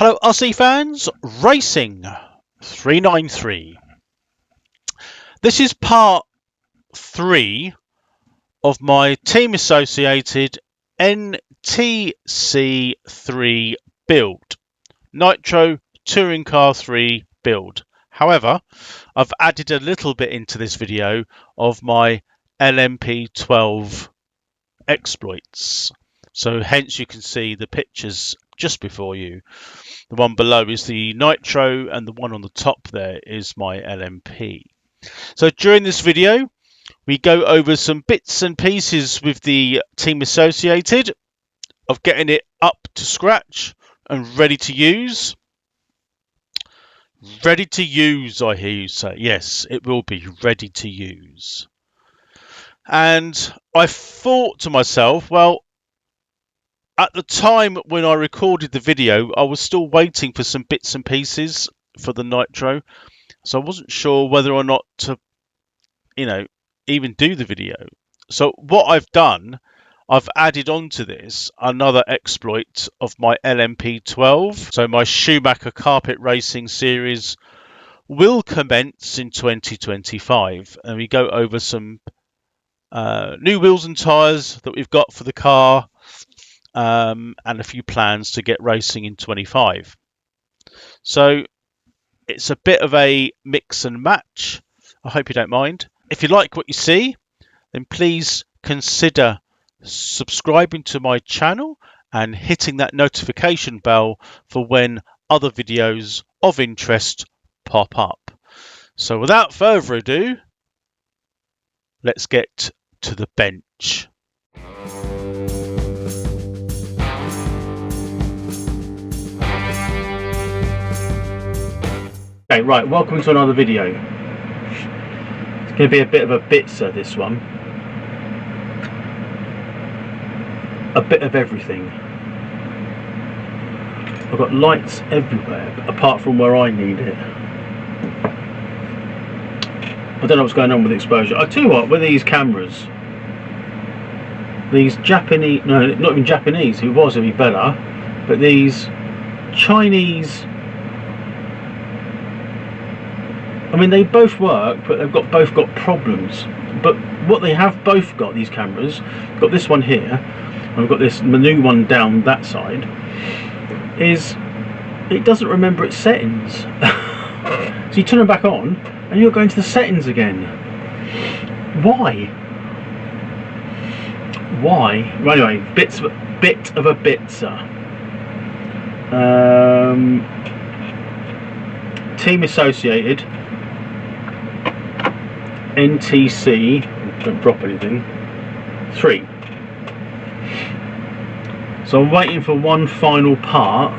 Hello RC fans, Racing 393. This is part 3 of my team associated NTC3 build, Nitro Touring Car 3 build. However, I've added a little bit into this video of my LMP12 exploits. So hence you can see the pictures just before you. The one below is the Nitro and the one on the top there is my LMP. So during this video we go over some bits and pieces with the team associated of getting it up to scratch and ready to use. Ready to use, I hear you say. Yes, it will be ready to use. And I thought to myself, well, at the time when I recorded the video, I was still waiting for some bits and pieces for the Nitro. So I wasn't sure whether or not to, even do the video. So what I've done, I've added onto this another exploit of my LMP12. So my Schumacher carpet racing series will commence in 2025. And we go over some new wheels and tyres that we've got for the car. And a few plans to get racing in 25. So it's a bit of a mix and match. I hope you don't mind. If you like what you see, then please consider subscribing to my channel and hitting that notification bell for when other videos of interest pop up. So without further ado, let's get to the bench. Okay, right, welcome to another video. It's going to be a bit of a bitzer, this one. A bit of everything. I've got lights everywhere, apart from where I need it. I don't know what's going on with the exposure. I tell you what, with these cameras, these Japanese, no, not even Japanese, if it was, it'd be better, but these Chinese, I mean, they both work, but they've both got problems. But what they have both got, these cameras, got this one here, and we've got this new one down that side, is it doesn't remember its settings. So you turn them back on, and you're going to the settings again. Why? Why? Well, anyway, bit of a bitzer. Team associated. NTC, don't drop anything, 3. So I'm waiting for one final part,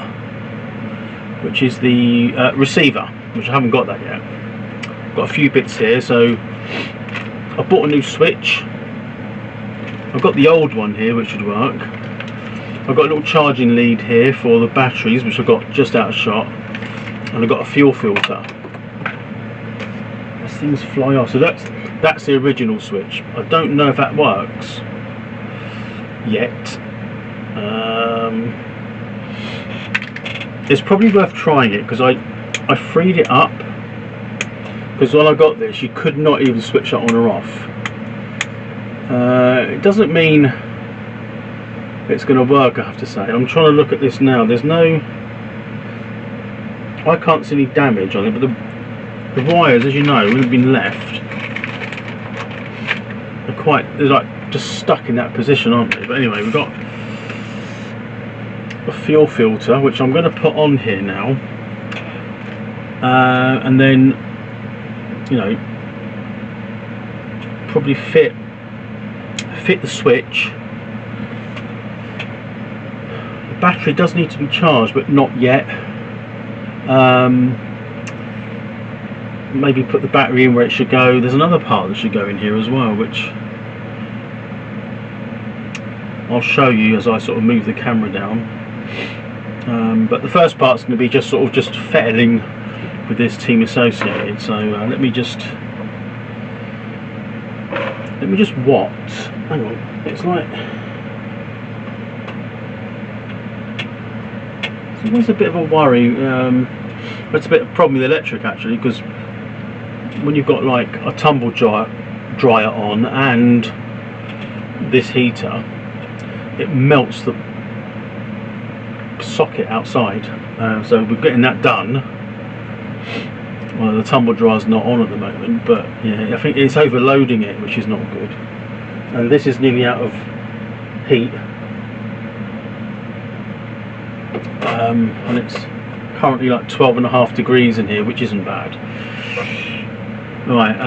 which is the receiver, which I haven't got that yet. Got a few bits here, so I bought a new switch. I've got the old one here, which should work. I've got a little charging lead here for the batteries, which I've got just out of shot, and I've got a fuel filter. Things fly off. So that's the original switch. I don't know if that works yet. It's probably worth trying it because I freed it up, because while I got this you could not even switch it on or off. It doesn't mean it's going to work, I have to say. I'm trying to look at this now. There's no, I can't see any damage on it, but the wires, as you know, would have been left. They're like just stuck in that position, aren't they? But anyway, we've got a fuel filter, which I'm going to put on here now, and then, probably fit the switch. The battery does need to be charged, but not yet. Maybe put the battery in where it should go. There's another part that should go in here as well, which I'll show you as I sort of move the camera down. But the first part's going to be just fettling with this team associated. So let me just what? Hang on, it's like It's always a bit of a worry. It's a bit of a problem with electric actually, because when you've got like a tumble dryer on and this heater, it melts the socket outside. So we're getting that done. Well, the tumble dryer's not on at the moment, but yeah, I think it's overloading it, which is not good. And this is nearly out of heat, and it's currently like 12.5 degrees in here, which isn't bad. Right,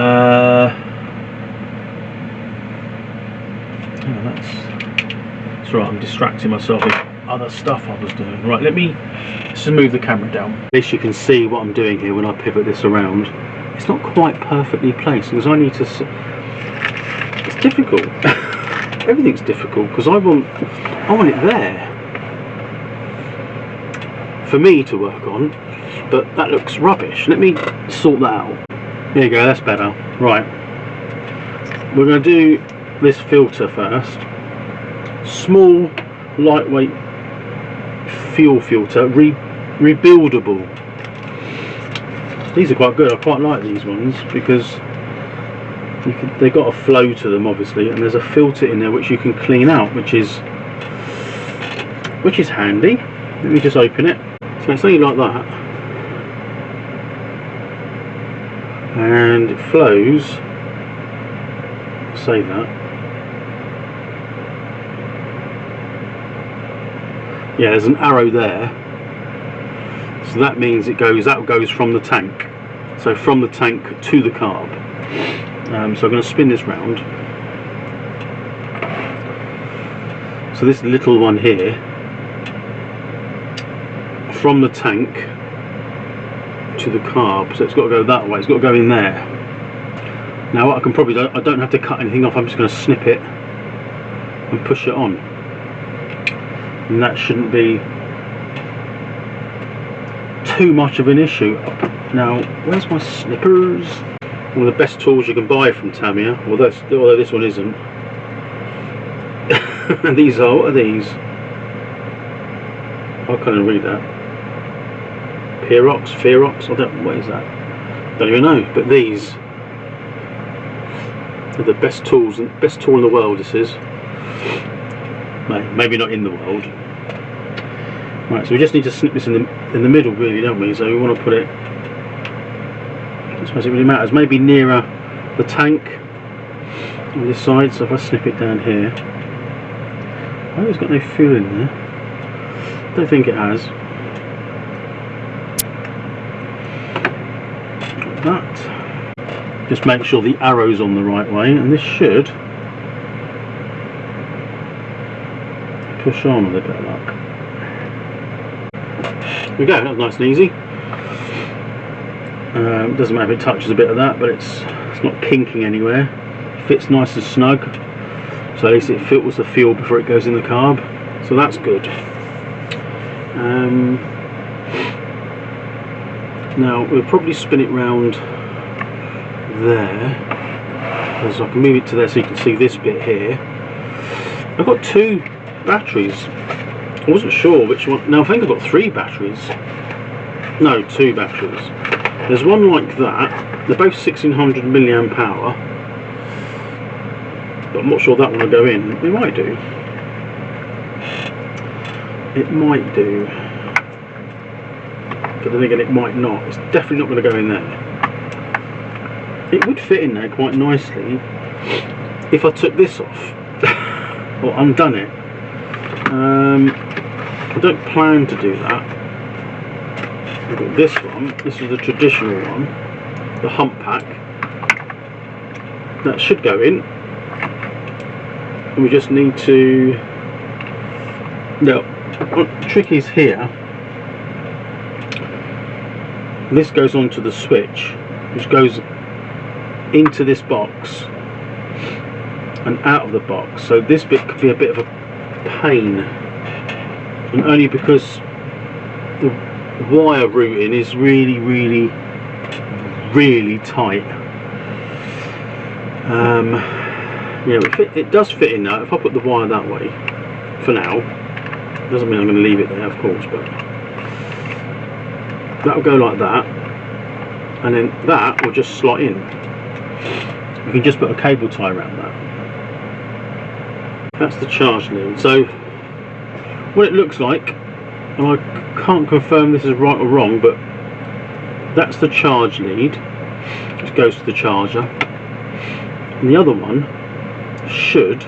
that's right. I'm distracting myself with other stuff I was doing. Right, let's just move the camera down. At least you can see what I'm doing here when I pivot this around. It's not quite perfectly placed because I need to. It's difficult. Everything's difficult because I want it there for me to work on, but that looks rubbish. Let me sort that out. There you go. That's better. Right. We're going to do this filter first. Small, lightweight fuel filter, rebuildable. These are quite good. I quite like these ones because they've got a flow to them, obviously, and there's a filter in there which you can clean out, which is handy. Let me just open it. So it's only like that, and it flows. Save that. Yeah, there's an arrow there, so that means that goes from the tank. So from the tank to the carb. So I'm going to spin this round. So this little one here, from the tank to the carb, so it's got to go that way. It's got to go in there. Now what I can probably do, I don't have to cut anything off. I'm just going to snip it and push it on. And that shouldn't be too much of an issue. Now, where's my snippers? One of the best tools you can buy from Tamiya, although this one isn't. And these are, what are these? I can't even read that. Ferox, I don't know, what is that? Don't even know, but these are the best tools, the best tool in the world, this is. Maybe not in the world. Right, so we just need to snip this in the middle, really, don't we? So we want to put it. I suppose it really matters. Maybe nearer the tank on this side. So if I snip it down here, I hope it's got no fuel in there. Don't think it has. Like that. Just make sure the arrow's on the right way, and this should push on with a bit of luck. There we go, that was nice and easy. Doesn't matter if it touches a bit of that, but it's not kinking anywhere. Fits nice and snug, so at least it filters the fuel before it goes in the carb, so that's good. Now we'll probably spin it round there, so I can move it to there so you can see this bit here. I've got two batteries. I wasn't sure which one. Now I think I've got 3 batteries. No, 2 batteries. There's one like that. They're both 1600 milliamp hour, but I'm not sure that one will go in. It might do. It might do. But then again, it might not. It's definitely not going to go in there. It would fit in there quite nicely if I took this off or undone it. I don't plan to do that. I've got this one. This is the traditional one, the hump pack. That should go in. And we just need to. Now, what the trick is here. This goes onto the switch, which goes into this box and out of the box. So this bit could be a bit of a pain, and only because the wire routing is really tight. Yeah, it does fit in now if I put the wire that way for now. Doesn't mean I'm going to leave it there, of course, but That will go like that, and then that will just slot in. You can just put a cable tie around that. That's the charge lead. So what it looks like, and I can't confirm this is right or wrong, but that's the charge lead, which goes to the charger. And the other one should,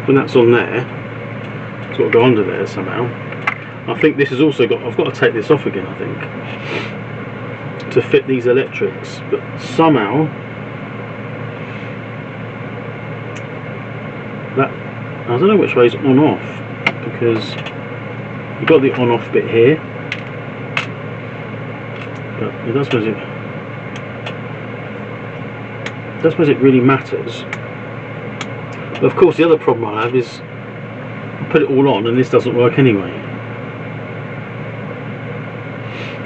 when that's on there, it's got to go under there somehow. I think this has also got, I've got to take this off again, I think, to fit these electrics, but somehow that, I don't know which way is on off, because you've got the on off bit here, but I don't suppose it really matters. But of course the other problem I have is I put it all on and this doesn't work anyway,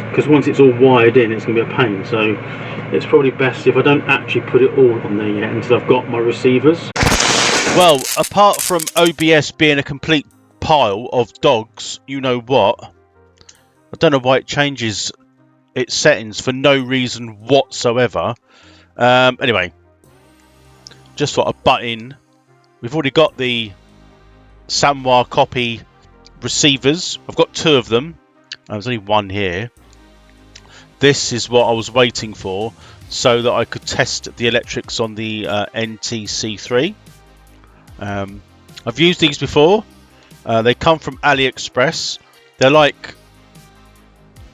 because once it's all wired in it's going to be a pain. So it's probably best if I don't actually put it all on there yet until I've got my receivers. Well, apart from OBS being a complete pile of dogs, you know what? I don't know why it changes its settings for no reason whatsoever. Anyway, just thought I'd butt in. We've already got the Sanwa copy receivers. I've got 2 of them. There's only 1 here. This is what I was waiting for, so that I could test the electrics on the NTC3. I've used these before. They come from AliExpress. They're like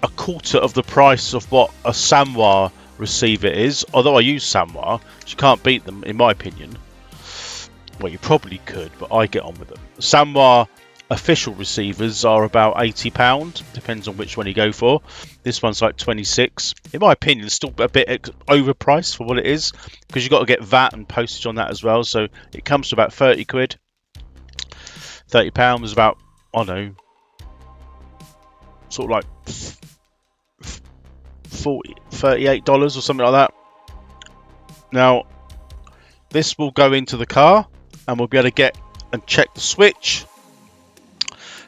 a quarter of the price of what a Sanwa receiver is, although I use Sanwa. You can't beat them in my opinion. Well, you probably could, but I get on with them. Sanwa official receivers are about £80, depends on which one you go for. This one's like 26. In my opinion, it's still a bit overpriced for what it is, because you've got to get VAT and postage on that as well. So it comes to about 30 quid. £30 is about, I don't know, sort of like $38 or something like that. Now this will go into the car and we'll be able to get and check the switch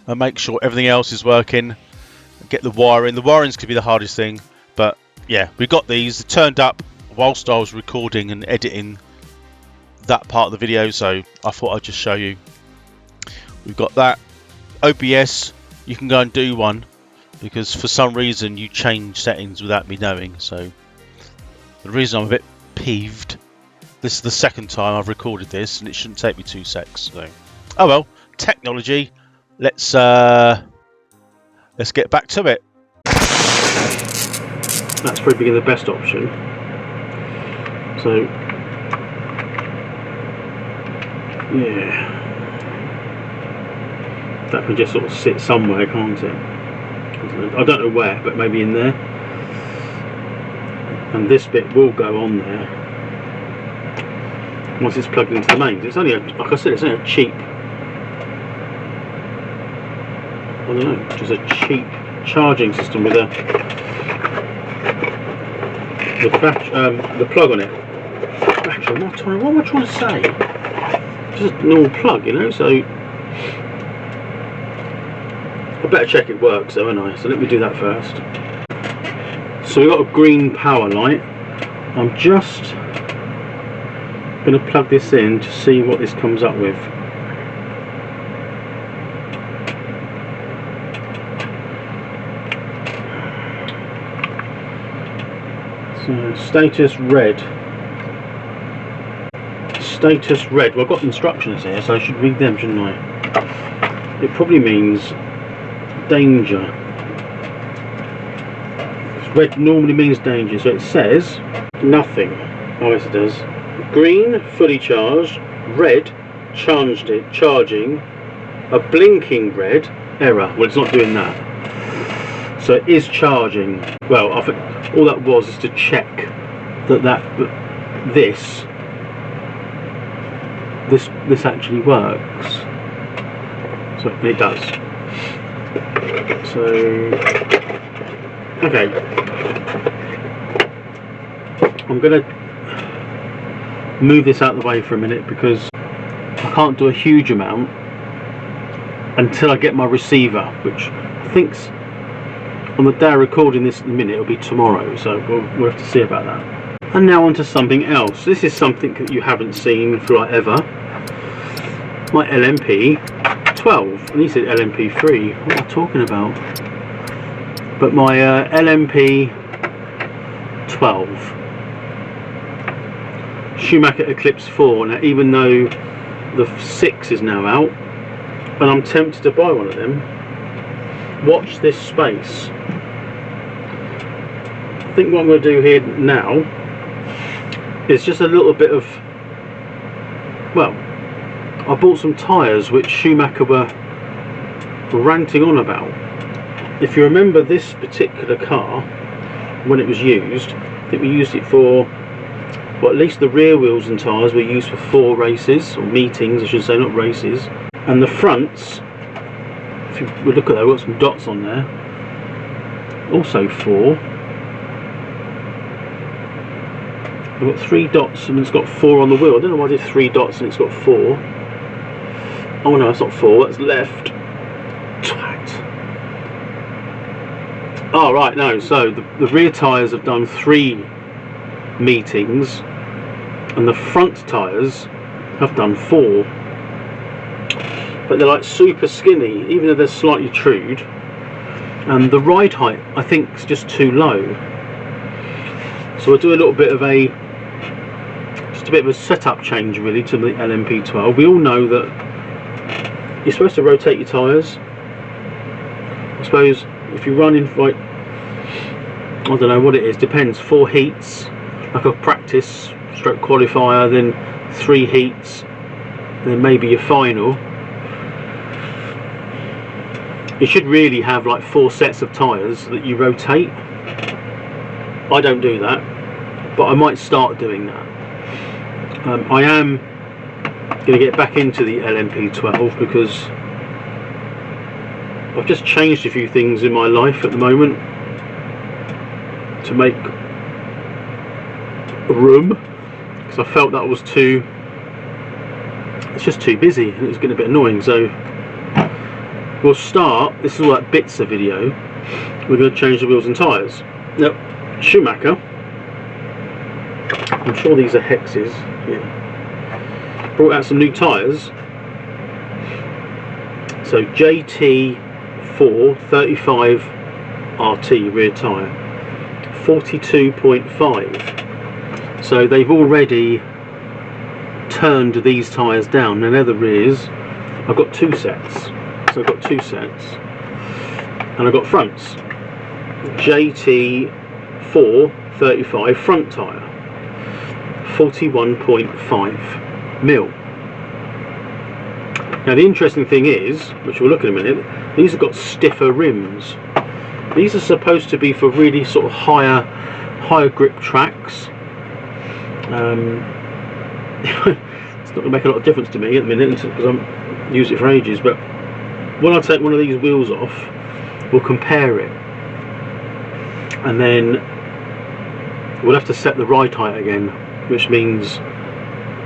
and make sure everything else is working. Get the wiring. The wiring's could be the hardest thing, but yeah, we got these. They turned up whilst I was recording and editing that part of the video, so I thought I'd just show you. We've got that. OBS, you can go and do one, because for some reason you change settings without me knowing. So the reason I'm a bit peeved, this is the second time I've recorded this and it shouldn't take me 2 secs. So oh well, technology. Let's get back to it. That's probably the best option. So yeah, that can just sort of sit somewhere, can't it? I don't know where, but maybe in there. And this bit will go on there once it's plugged into the mains. It's only, like I said, it's only a cheap, I don't know, just a cheap charging system with the plug on it. Actually, what am I trying to say? Just a normal plug, you know. So I better check it works, though, haven't I? So let me do that first. So we've got a green power light. I'm just going to plug this in to see what this comes up with. So status red. Status red. Well, I've got instructions here, so I should read them, shouldn't I? It probably means danger. Red normally means danger, so it says nothing. Oh yes, it does. Green, fully charged. Red, charging. A blinking red, error. Well, it's not doing that. So it is charging. Well, I think all that was is to check that this actually works. So it does. So okay, I'm going to move this out of the way for a minute because I can't do a huge amount until I get my receiver, which I On the day of recording this at the minute, it'll be tomorrow, so we'll have to see about that. And now on to something else. This is something that you haven't seen for like ever. My LMP12, and he said LMP3. What am I talking about? But my LMP12 Schumacher Eclipse 4. Now, even though the 6 is now out, and I'm tempted to buy one of them, watch this space. I think what I'm going to do here now is just a little bit of, well, I bought some tyres which Schumacher were ranting on about. If you remember this particular car, when it was used, I think we used it for, well, at least the rear wheels and tyres were used for 4 races, or meetings I should say, not races. And the fronts, if you look at that, we've got some dots on there, also 4. I've got 3 dots and it's got 4 on the wheel. I don't know why I did 3 dots and it's got 4. Oh no, that's not 4, that's left. Twat. Oh right, no, so the rear tyres have done 3 meetings and the front tyres have done 4. But they're like super skinny, even though they're slightly trued. And the ride height, I think, is just too low. So I'll do a little bit of a setup change really to the LMP12. We all know that you're supposed to rotate your tyres. I suppose if you run in like, I don't know what it is, depends, 4 heats, like a practice stroke qualifier, then 3 heats, then maybe your final. You should really have like 4 sets of tyres that you rotate. I don't do that, but I might start doing that. I am going to get back into the LMP12 because I've just changed a few things in my life at the moment to make room, because I felt that was it's just too busy and it was getting a bit annoying. So we'll start, this is like bits of video, we're going to change the wheels and tyres. Now Schumacher, I'm sure these are hexes, yeah, brought out some new tyres. So JT4 35 RT rear tyre, 42.5. So they've already turned these tyres down. Now they're the rears. I've got 2 sets. So I've got 2 sets. And I've got fronts. JT4 35 front tyre, 41.5 mil. Now the interesting thing is, which we'll look at in a minute, these have got stiffer rims. These are supposed to be for really sort of higher grip tracks. It's not going to make a lot of difference to me at the minute because I'm used it for ages, but when I take one of these wheels off, we'll compare it, and then we'll have to set the ride height again, which means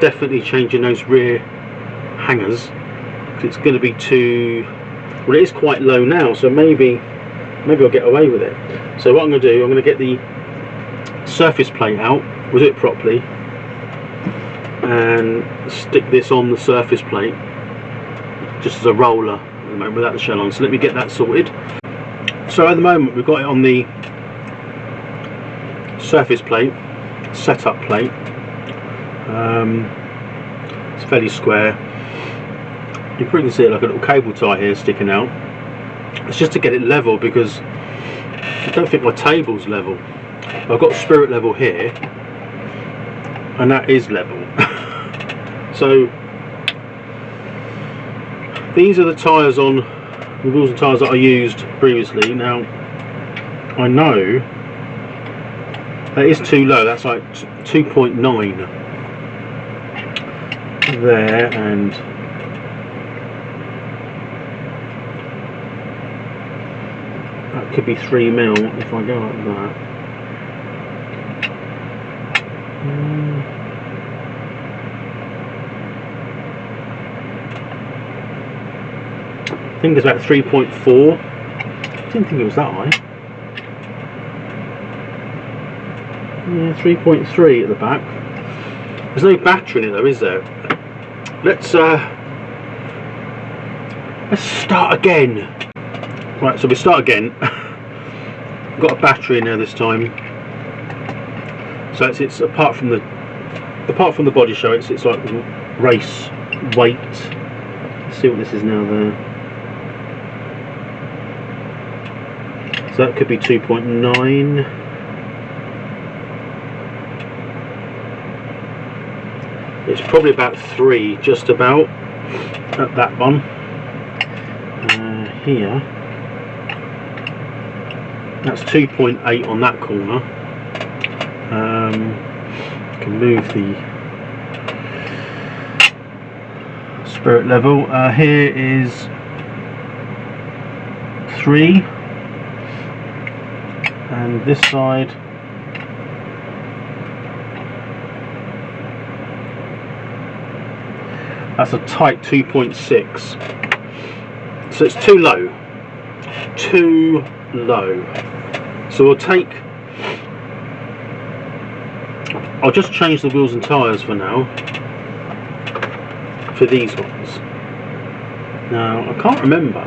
definitely changing those rear hangers. It's going to be too, well, it is quite low now, so maybe I'll get away with it. So what I'm going to do, I'm going to get the surface plate out, we'll do it properly, and stick this on the surface plate just as a roller at the moment without the shell on. So let me get that sorted. So at the moment we've got it on the surface plate, setup plate. It's fairly square. You can see like a little cable tie here sticking out. It's just to get it level, because I don't think my table's level. I've got spirit level here, and that is level. So these are the tyres on the wheels and tyres that I used previously. Now I know that is too low. That's like 2.9 there, and that could be 3 mil if I go like that. I think it's about 3.4. I didn't think it was that high. Yeah, 3.3 at the back. There's no battery in it though, is there? Let's start again. Right, so we start again. Got a battery in there this time. So it's apart from the body show, it's like race weight. Let's see what this is now there. So that could be 2.9. It's probably about 3, just about, at that one. Here, that's 2.8 on that corner. Can move the spirit level. Here is 3, and this side that's a tight 2.6. So it's too low. Too low. So I'll just change the wheels and tyres for now. For these ones. Now I can't remember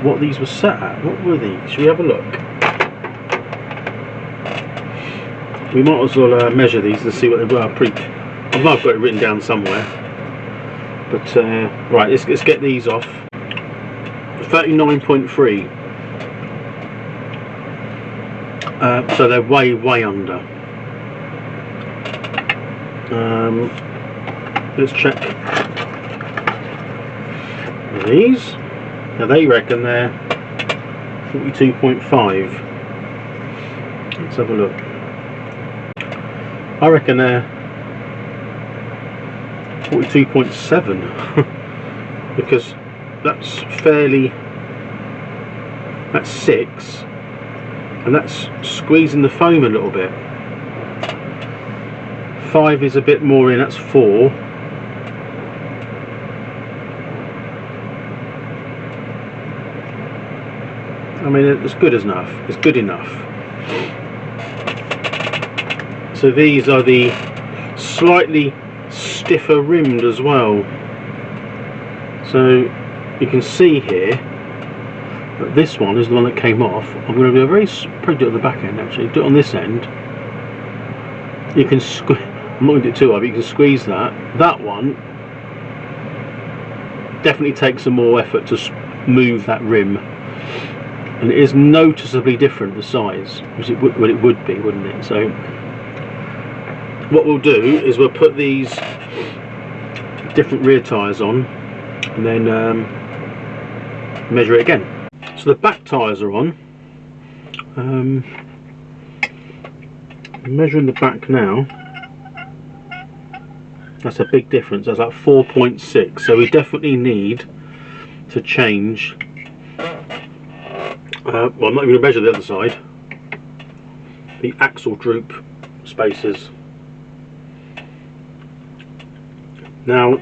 what these were set at. What were these? Should we have a look? We might as well measure these and see what they were. I might have got it written down somewhere. But right, let's get these off. 39.3. So they're way under. Let's check these. Now they reckon they're 42.5. Let's have a look. I reckon they're 42.7 because that's 6, and that's squeezing the foam a little bit. 5 is a bit more in, that's 4. I mean, it's good enough. It's good enough. So these are the slightly stiffer rimmed as well. So you can see here that this one is the one that came off. I'm going to do probably do it at the back end actually. Do it on this end. You can I'm not going to do it too hard, but you can squeeze that. That one definitely takes some more effort to move that rim, and it is noticeably different the size, which it would be, wouldn't it? So what we'll do is we'll put these different rear tyres on and then measure it again. So the back tyres are on. Measuring the back now. That's a big difference. That's like 4.6. So we definitely need to change. Well, I'm not even going to measure the other side. The axle droop spaces. Now,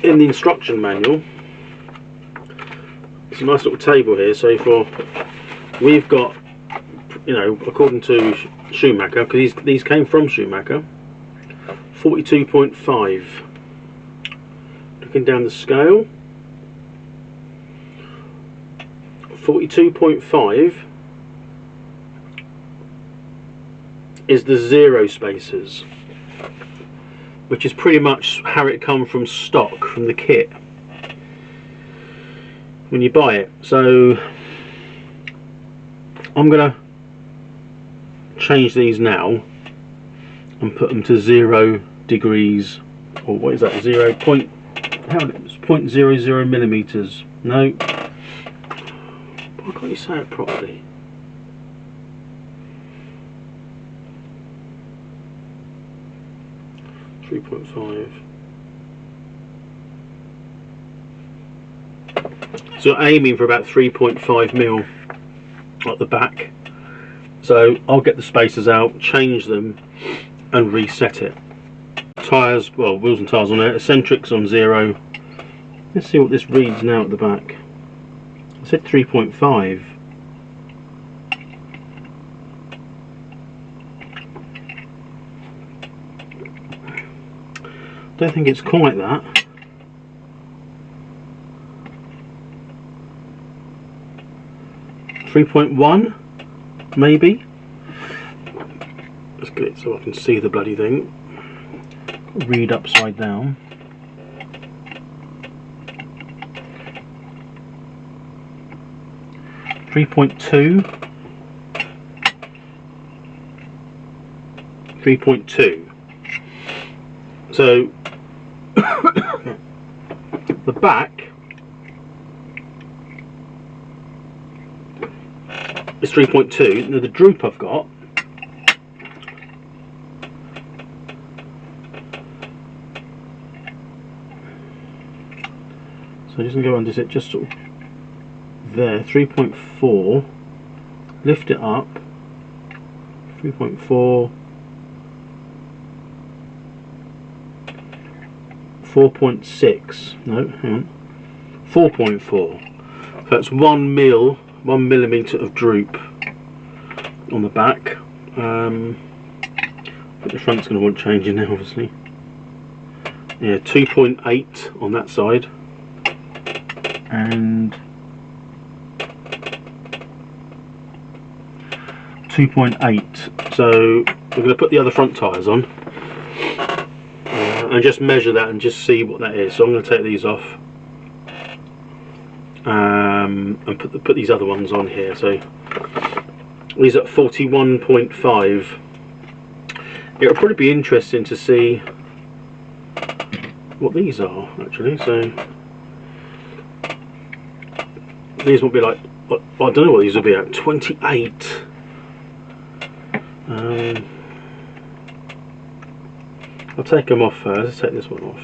in the instruction manual, it's a nice little table here. So we've got, you know, according to Schumacher, because these came from Schumacher, 42.5. Looking down the scale, 42.5 is the 0 spaces, which is pretty much how it come from stock, from the kit when you buy it. So I'm gonna change these now and put them to 0 degrees, or what is that, 0.00 millimeters. No, why can't you say it properly? .5. So aiming for about 3.5 mil at the back. So I'll get the spacers out, change them and reset it. Tyres, well, wheels and tyres on there, eccentrics on 0. Let's see what this reads now at the back. I said 3.5. don't think it's quite that. .1 maybe. Let's get it so I can see the bloody thing. Read upside down. .2. 3.2. So the back is 3.2. Now the droop I've got so I'm just going to go under it, just sort of there, 3.4, lift it up, 3.4, 4.6, no, hang on, 4.4, so that's 1 millimetre of droop on the back. But the front's going to want changing now, obviously. Yeah, 2.8 on that side, and 2.8. So we're going to put the other front tyres on and just measure that and just see what that is. So I'm going to take these off and put these other ones on here. So these are at 41.5. It'll probably be interesting to see what these are actually. So these will be like, I don't know what these will be at, 28. I'll take them off first. Let's take this one off.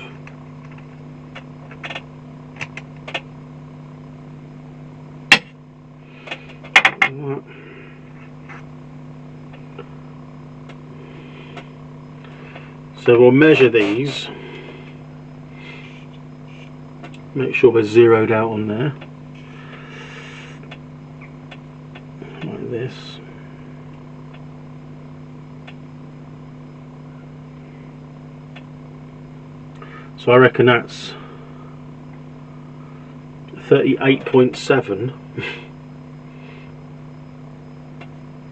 So we'll measure these, make sure we're zeroed out on there, like this. So I reckon that's 38.7.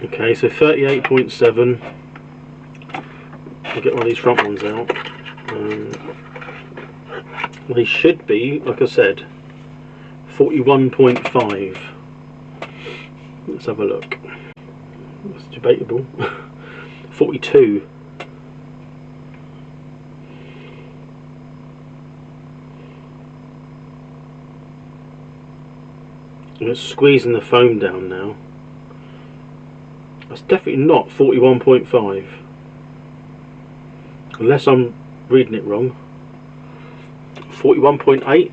Okay, so 38.7. I'll get one of these front ones out. They should be, like I said, 41.5. Let's have a look. That's debatable. 42. And it's squeezing the foam down now. That's definitely not 41.5. Unless I'm reading it wrong. 41.8.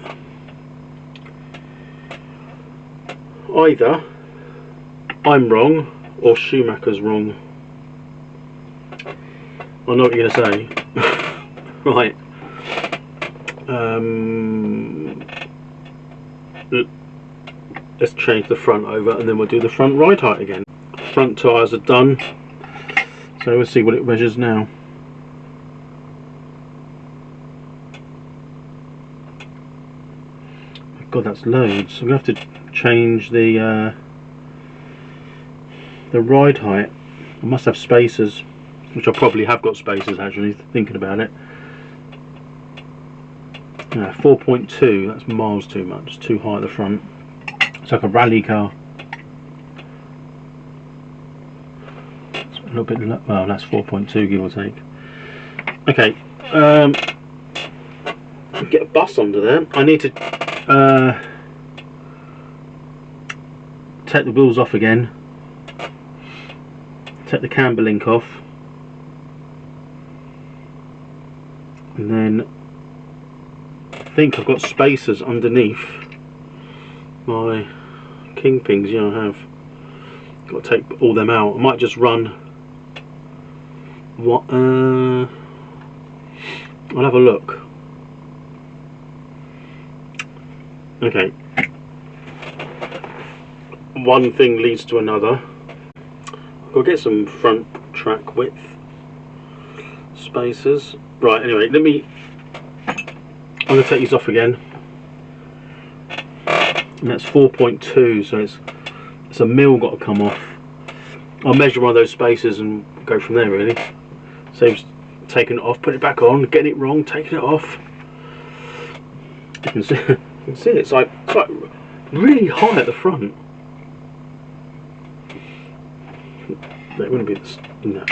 Either I'm wrong or Schumacher's wrong. I know what you're going to say. Right. Let's change the front over and then we'll do the front ride height again. Front tyres are done. So we'll see what it measures now. God, that's loads. I'm going to have to change the ride height. I must have spacers, which I probably have got spacers actually, thinking about it. 4.2, that's miles too much, it's too high at the front. It's like a rally car. It's a little bit, well, that's 4.2 give or take. Okay, get a bus under there. I need to take the wheels off again, take the camber link off, and then I think I've got spacers underneath my kingpins. Yeah, I have. Got to take all them out. I might just run what I'll have a look. Okay, one thing leads to another. I've got to get some front track width spacers. Right, anyway, let me going to take these off again, and that's 4.2, so it's a mil got to come off. I'll measure one of those spaces and go from there really. Saves taking it off, putting it back on, getting it wrong, taking it off. You can see it's like really high at the front. It wouldn't be this. No.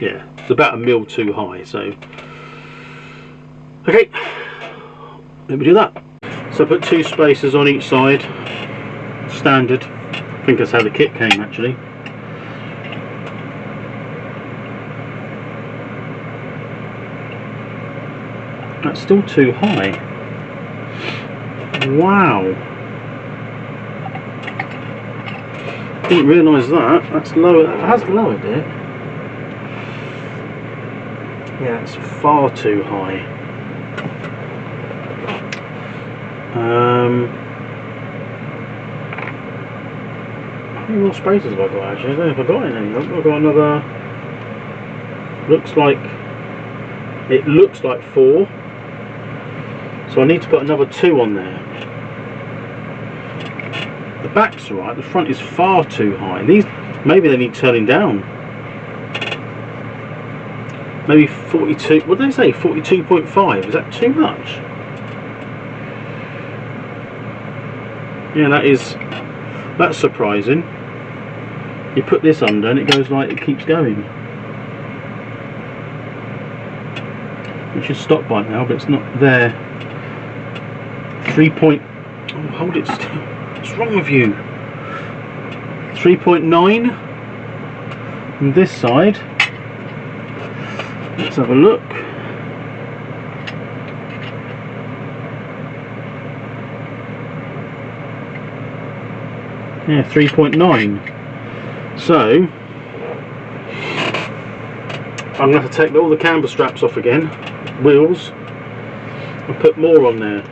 Yeah, it's about a mil too high, so okay, let me do that. So I put 2 spacers on each side, standard. I think that's how the kit came actually. That's still too high. Wow, didn't realise that. That's lower. It has lowered it. Yeah, it's far too high. How many more spaces have I got actually? I don't know if I've got any. I've got another. It looks like 4. So I need to put another 2 on there. The back's alright, the front is far too high. These, maybe they need turning down. Maybe 42, what did they say, 42.5, is that too much? Yeah, that's surprising. You put this under and it goes like, it keeps going. It should stop by now, but it's not there. 3 point, oh, hold it still. What's wrong with you? 3.9 on this side. Let's have a look. Yeah, 3.9. So I'm going to have to take all the camber straps off again, wheels, and put more on there.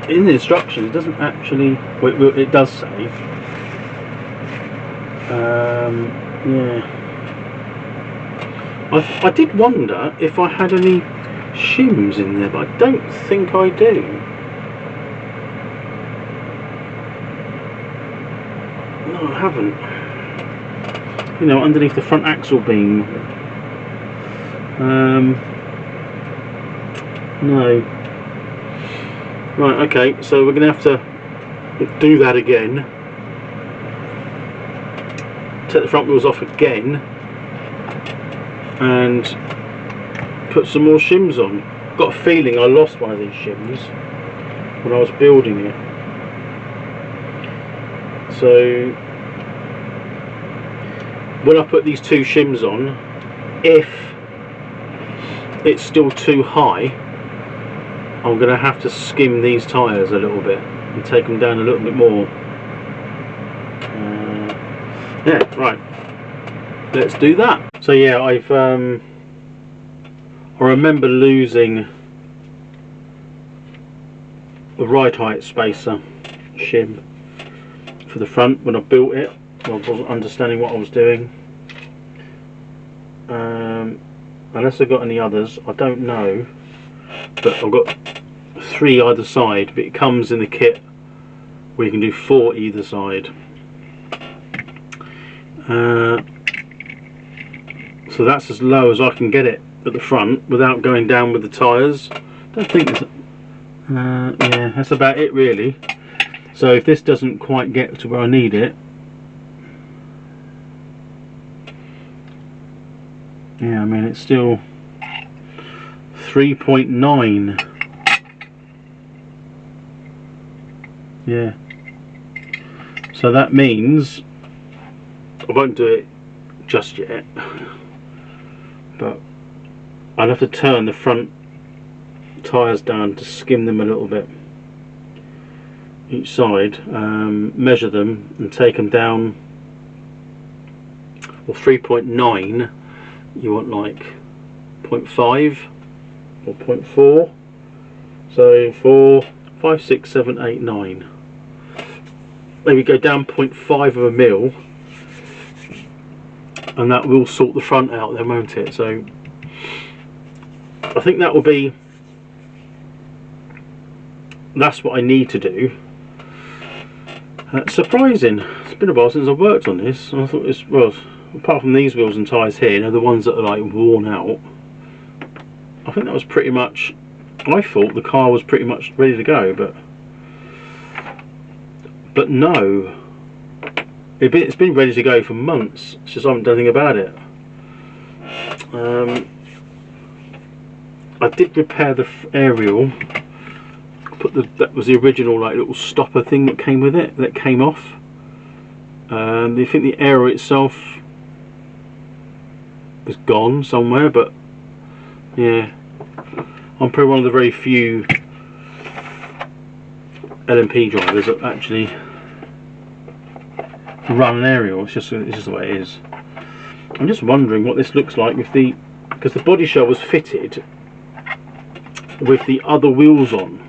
In the instructions it doesn't actually, well, it does say, yeah, I did wonder if I had any shims in there, but I don't think I do. No, I haven't. You know, underneath the front axle beam. No. Right, okay, so we're going to have to do that again. Take the front wheels off again and put some more shims on. Got a feeling I lost one of these shims when I was building it. So when I put these 2 shims on, if it's still too high, I'm going to have to skim these tyres a little bit and take them down a little bit more. Yeah, right. Let's do that. So yeah, I remember losing the ride height spacer shim for the front when I built it. I wasn't understanding what I was doing. Unless I've got any others, I don't know. But I've got 3 either side, but it comes in the kit where you can do 4 either side. So that's as low as I can get it at the front without going down with the tyres. Don't think it's, yeah, that's about it really. So if this doesn't quite get to where I need it, yeah, I mean it's still 3.9. Yeah, so that means I won't do it just yet, but I'll have to turn the front tyres down to skim them a little bit each side, measure them and take them down. Well, 3.9, you want like 0.5 or 0.4, so 4, 5, 6, 7, 8, 9. Maybe go down 0.5 of a mil and that will sort the front out then, won't it? So I think that will be, that's what I need to do. Surprising, it's been a while since I've worked on this, and I thought this was, apart from these wheels and tyres here, you know, the ones that are like worn out, I think that was pretty much, I thought the car was pretty much ready to go, but no, it's been ready to go for months. It's just I haven't done anything about it. I did repair the aerial. That was the original like little stopper thing that came with it, that came off. I think the aerial itself is gone somewhere, but yeah, I'm probably one of the very few LMP drivers that actually run an aerial. It's just the way it is. I'm just wondering what this looks like with the, because the body shell was fitted with the other wheels on,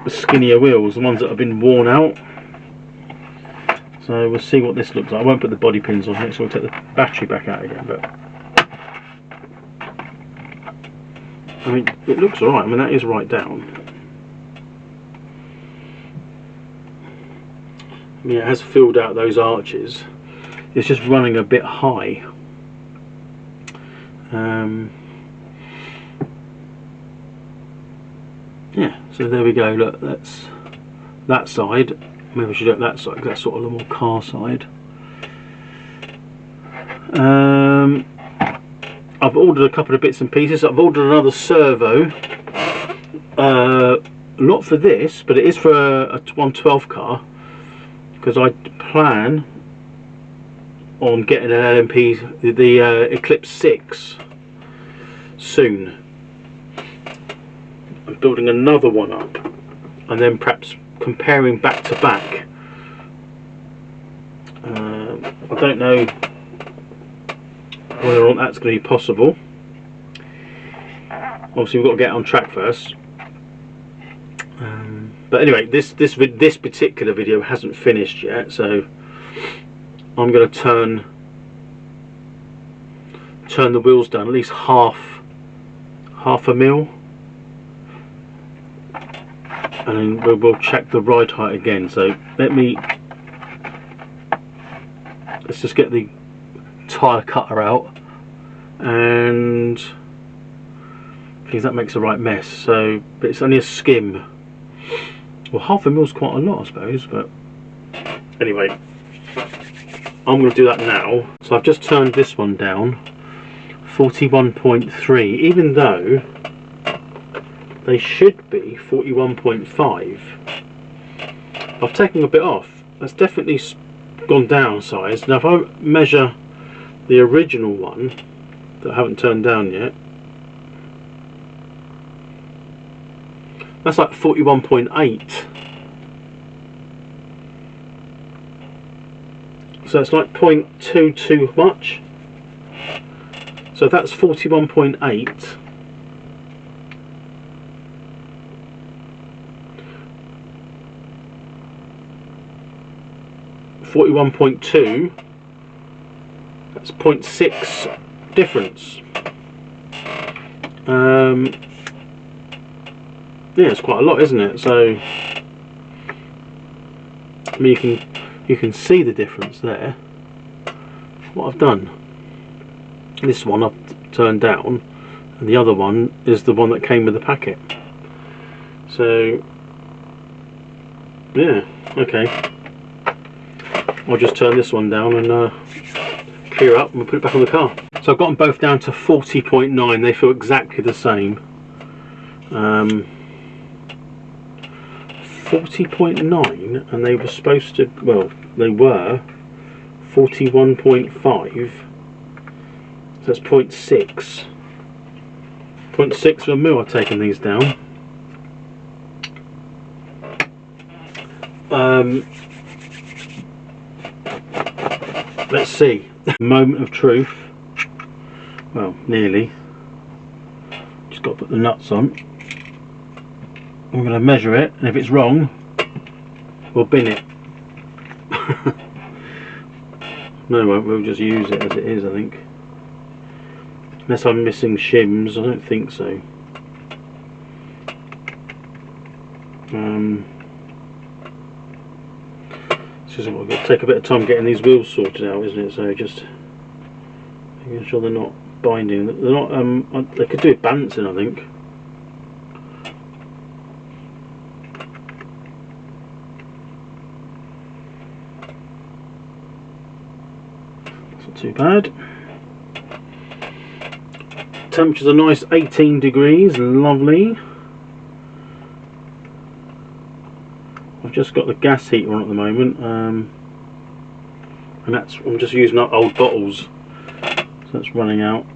the skinnier wheels, the ones that have been worn out. So we'll see what this looks like. I won't put the body pins on here, so we'll take the battery back out again, but I mean, it looks alright. I mean, that is right down. I mean, it has filled out those arches. It's just running a bit high. Yeah, so there we go. Look, that's that side. Maybe I should do it that side, because that's sort of a little more car side. I've ordered a couple of bits and pieces. I've ordered another servo. Not for this, but it is for a 112 car, because I plan on getting an LMP, the Eclipse 6 soon. I'm building another one up, and then perhaps comparing back to back. I don't know whether or not that's going to be possible. Obviously we've got to get on track first. But anyway, this particular video hasn't finished yet, so I'm going to turn the wheels down at least half a mil, and then we'll check the ride height again. So let's just get the tyre cutter out, and because that makes a right mess. So, but it's only a skim. Well, half a mil's quite a lot, I suppose, but anyway, I'm going to do that now. So I've just turned this one down, 41.3, even though they should be 41.5. I've taken a bit off. That's definitely gone down size. Now if I measure the original one that I haven't turned down yet, that's like 41.8. So it's like 0.2 too much. So that's 41.8. .2, that's 0.6 difference. Yeah, it's quite a lot, isn't it? So I mean, you can see the difference there. What I've done, this one I've turned down, and the other one is the one that came with the packet. So yeah, okay, I'll just turn this one down and clear up, and we'll put it back on the car. So I've got them both down to 40.9. They feel exactly the same. 40.9, and they were supposed to, well, they were 41.5. So that's 0.6. 0.6 of a mil I've taken these down. Let's see. Moment of truth. Well, nearly. Just got to put the nuts on. I'm going to measure it, and if it's wrong, we'll bin it. No, we'll just use it as it is, I think. Unless I'm missing shims, I don't think so. It's just got to take a bit of time getting these wheels sorted out, isn't it? So just making sure they're not binding. They're not. They could do it balancing, I think. That's not too bad. Temperature's a nice 18 degrees, lovely. I've just got the gas heater on at the moment, and I'm just using up old bottles, so that's running out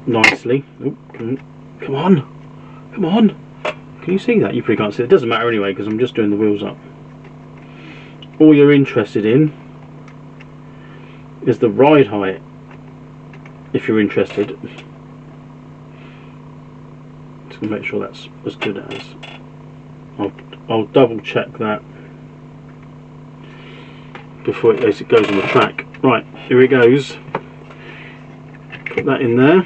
nicely. Oh, come on! Can you see that? You probably can't see it. It doesn't matter anyway because I'm just doing the wheels up. All you're interested in is the ride height, if you're interested. Just gonna make sure that's as good as. I'll double check that before it goes on the track. Right, here it goes. Put that in there.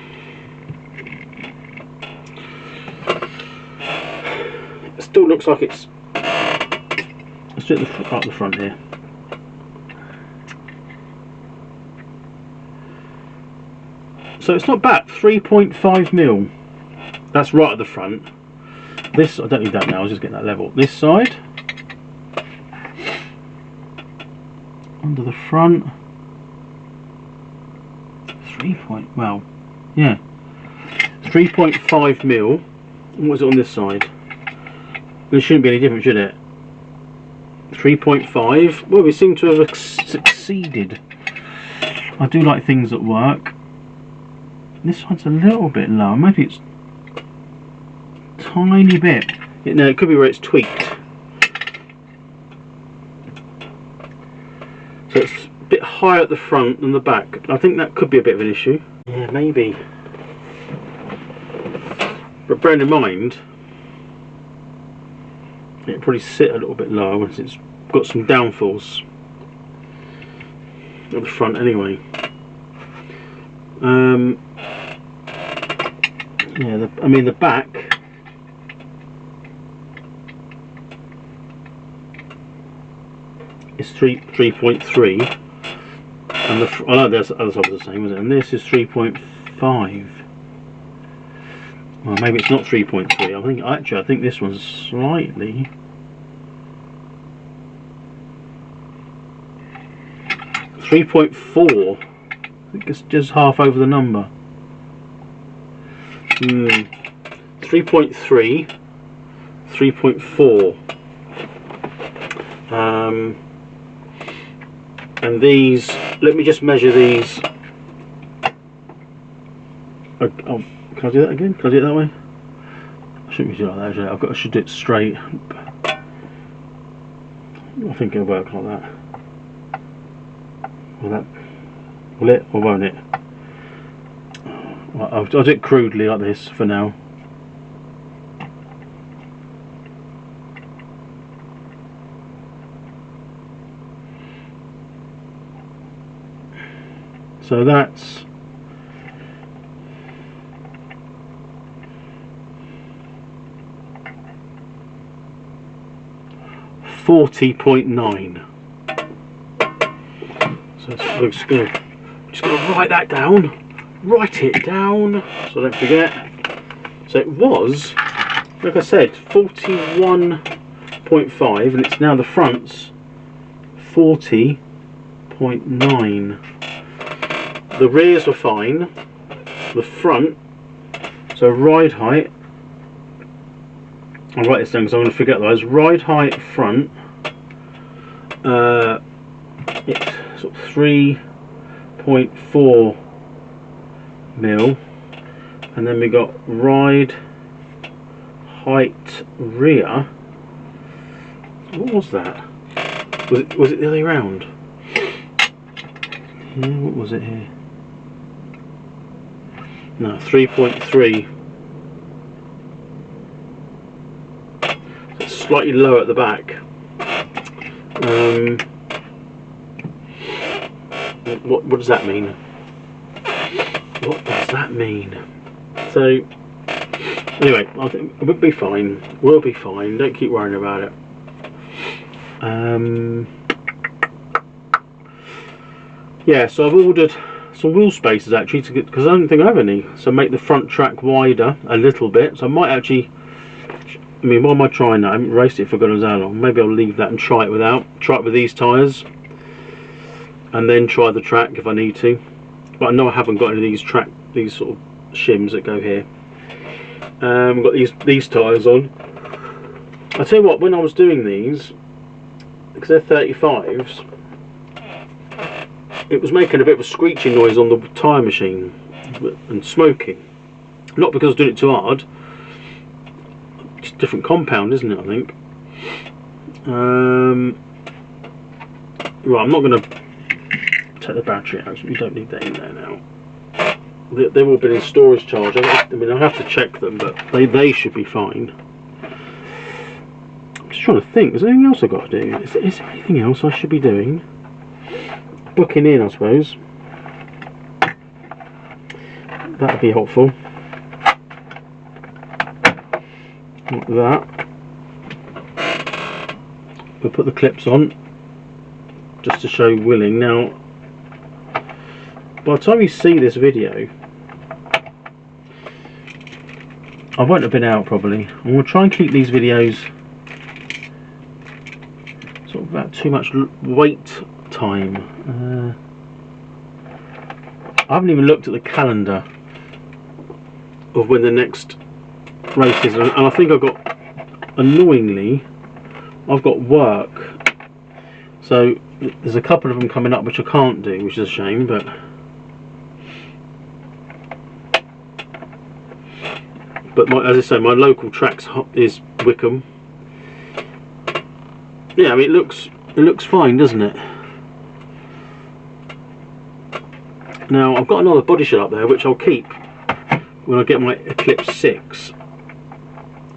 It still looks like it's. Let's do it up the front here. So it's not bad. 3.5mm. That's right at the front. This, I don't need that now, I was just getting that level. This side, under the front, 3.5mm. What was it on this side? There shouldn't be any different, should it? 3.5. Well, we seem to have succeeded. I do like things that work. This one's a little bit lower, maybe it's tiny bit. No, it could be where it's tweaked. So it's a bit higher at the front than the back. I think that could be a bit of an issue. Yeah, maybe. But bearing in mind, it'll probably sit a little bit lower once it's got some downforce at the front anyway. Yeah, I mean the back. Is 3.3, and the I know the other side was the same, was it? And this is 3.5. Well, maybe it's not 3.3. I think this one's slightly. 3.4. I think it's just half over the number. 3.3, 3.4. And these, let me just measure these. Can I do that again? Can I do it that way? I shouldn't be doing it like that, I should do it straight. I think it'll work like that. Will it or won't it? I'll do it crudely like this for now. So that's 40.9. So I'm just going to write that down. Write it down so I don't forget. So it was, like I said, 41.5, and it's now the front's 40.9. The rears were fine. The front, so ride height. I'll write this down because I'm going to forget those. Ride height front. It's sort of 3.4 mil, and then we got ride height rear. What was that? Was it the other way around? Yeah, what was it here? No, 3.3. It's slightly lower at the back. What does that mean? What does that mean? So anyway, I think we'll be fine. We'll be fine. Don't keep worrying about it. Yeah, so I've ordered some wheel spacers actually to get, because I don't think I have any. So make the front track wider a little bit. So I might actually. I mean, why am I trying that? I haven't raced it for God knows how long. Maybe I'll leave that and try it without. Try it with these tyres, and then try the track if I need to. But I know I haven't got any of these sort of shims that go here. We've got these tyres on. I tell you what, when I was doing these, because they're 35s, it was making a bit of a screeching noise on the tyre machine and smoking. Not because I was doing it too hard. It's a different compound, isn't it, I think. Right, I'm not going to take the battery out, so we don't need that in there now. They've all been in storage charge. I mean, I'll have to check them, but they should be fine. I'm just trying to think, is there anything else I've got to do? Is there anything else I should be doing? Booking in, I suppose. That'd be helpful. Like that. We'll put the clips on just to show willing. Now, by the time you see this video, I won't have been out probably. I'm going to try and keep these videos sort of about too much wait time. I haven't even looked at the calendar of when the next race is, and I think annoyingly, I've got work. So there's a couple of them coming up which I can't do, which is a shame, but as I say, my local track is Wickham. Yeah, I mean, it looks fine, doesn't it? Now I've got another body shell up there which I'll keep when I get my Eclipse 6.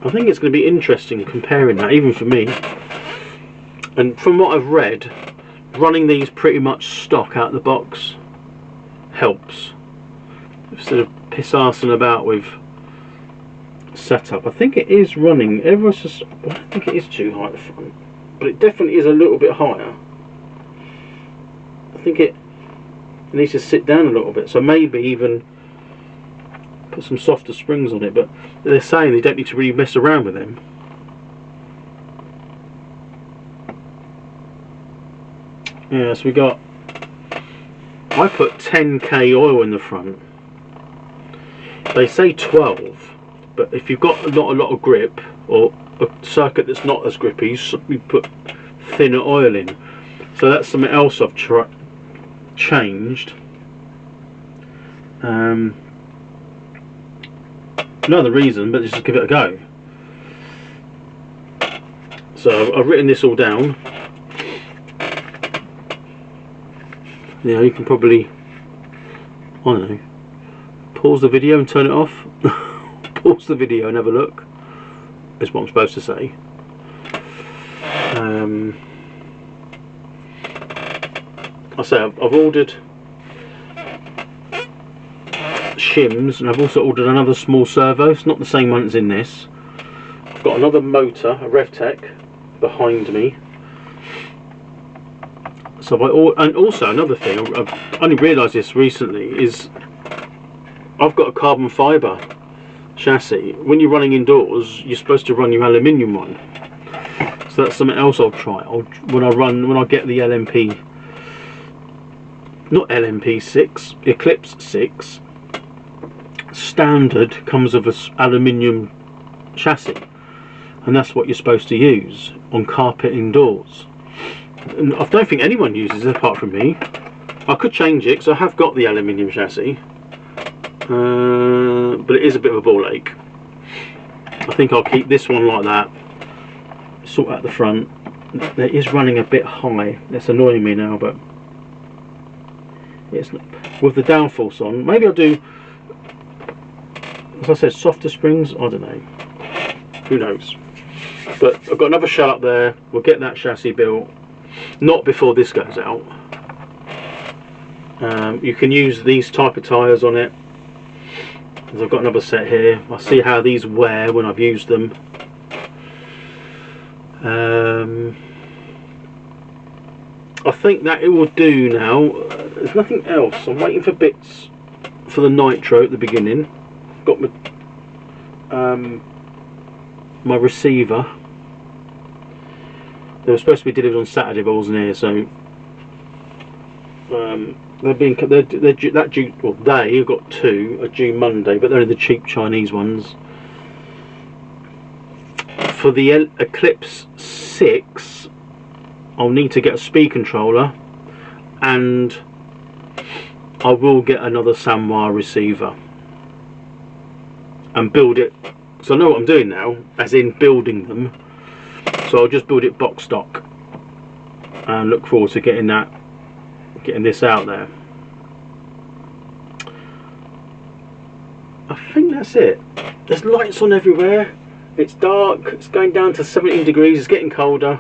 I think it's going to be interesting comparing that, even for me. And from what I've read, running these pretty much stock out of the box helps. Instead of piss-arsing about with setup. I think it is running I don't think it is too high at the front, but it definitely is a little bit higher. I think it needs to sit down a little bit, so maybe even put some softer springs on it, but they're saying they don't need to really mess around with them. Yeah, so I put 10k oil in the front. They say 12, but if you've got not a lot of grip, or a circuit that's not as grippy, you put thinner oil in. So that's something else I've changed. Another reason, but just give it a go. So I've written this all down. Yeah, you can probably, I don't know, pause the video and turn it off. Pause the video and have a look, is what I'm supposed to say. I've ordered shims, and I've also ordered another small servo. It's not the same one that's in this. I've got another motor, a RevTech, behind me. So and also another thing, I've only realised this recently, is I've got a carbon fibre chassis. When you're running indoors, you're supposed to run your aluminium one. So that's something else I'll try. When I get the LMP6, Eclipse 6 standard comes with an aluminium chassis, and that's what you're supposed to use on carpet indoors. And I don't think anyone uses it apart from me. I could change it because I have got the aluminium chassis, but it is a bit of a ball ache. I think I'll keep this one like that, sort out the front. It is running a bit high, that's annoying me now, but it's with the downforce on. Maybe I'll do, as I said, softer springs, I don't know, who knows. But I've got another shell up there. We'll get that chassis built, not before this goes out. You can use these type of tyres on it. I've got another set here. I'll see how these wear when I've used them. I think that it will do now. There's nothing else. I'm waiting for bits for the Nitro at the beginning. Got my receiver. They were supposed to be delivered on Saturday, but I wasn't here, so they're due. Well, they've got two are due Monday, but they're the cheap Chinese ones. For the Eclipse 6, I'll need to get a speed controller, and I will get another Sanwa receiver and build it. So I know what I'm doing now, as in building them. So I'll just build it box stock and look forward to getting this out there. I think that's it. There's lights on everywhere. It's dark. It's going down to 17 degrees. It's getting colder.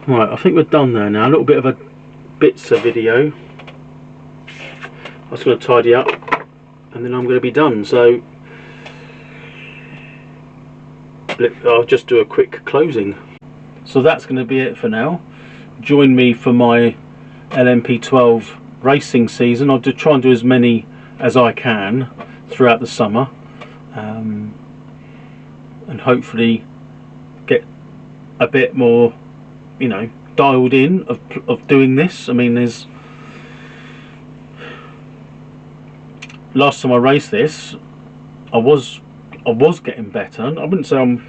Right, I think we're done there now. A little bit of a bits of video. I'm just going to tidy up and then I'm going to be done. So I'll just do a quick closing. So that's going to be it for now. Join me for my LMP12 racing season. I'll try and do as many as I can throughout the summer, and hopefully get a bit more, you know, dialed in of doing this. I mean, there's last time I raced this, I was getting better. I wouldn't say I'm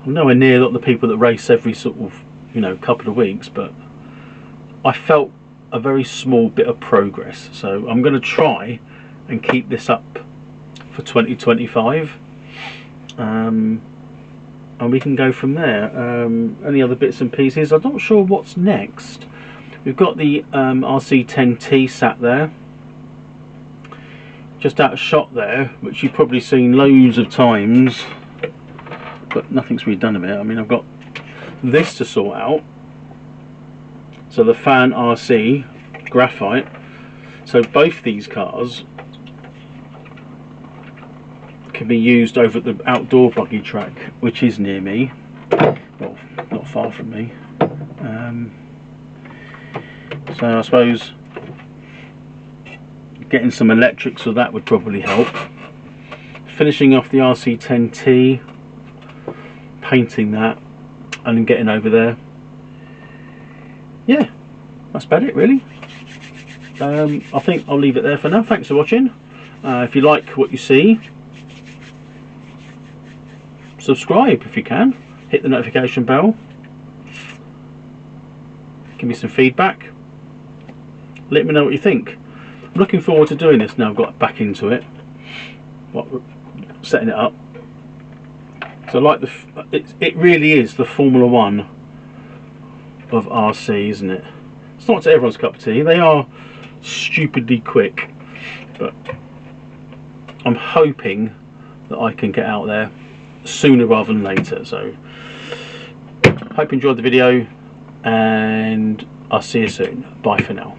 nowhere near a lot of the people that race every sort of, you know, couple of weeks, but I felt a very small bit of progress. So I'm going to try and keep this up for 2025, and we can go from there. Any other bits and pieces? I'm not sure what's next. We've got the RC10T sat there, just out of shot there, which you've probably seen loads of times, but nothing's really done of it. I mean, I've got this to sort out. So the Fan RC graphite. So both these cars can be used over at the outdoor buggy track, which is near me. Well, not far from me. So I suppose getting some electrics for that would probably help. Finishing off the RC10T, painting that, and then getting over there. Yeah, that's about it really. I think I'll leave it there for now. Thanks for watching. If you like what you see, subscribe if you can. Hit the notification bell. Give me some feedback. Let me know what you think. I'm looking forward to doing this now I've got back into it. Setting it up. So I like it really is the Formula One of RC, isn't it? It's not to everyone's cup of tea. They are stupidly quick, but I'm hoping that I can get out there sooner rather than later. So hope you enjoyed the video, and I'll see you soon. Bye for now.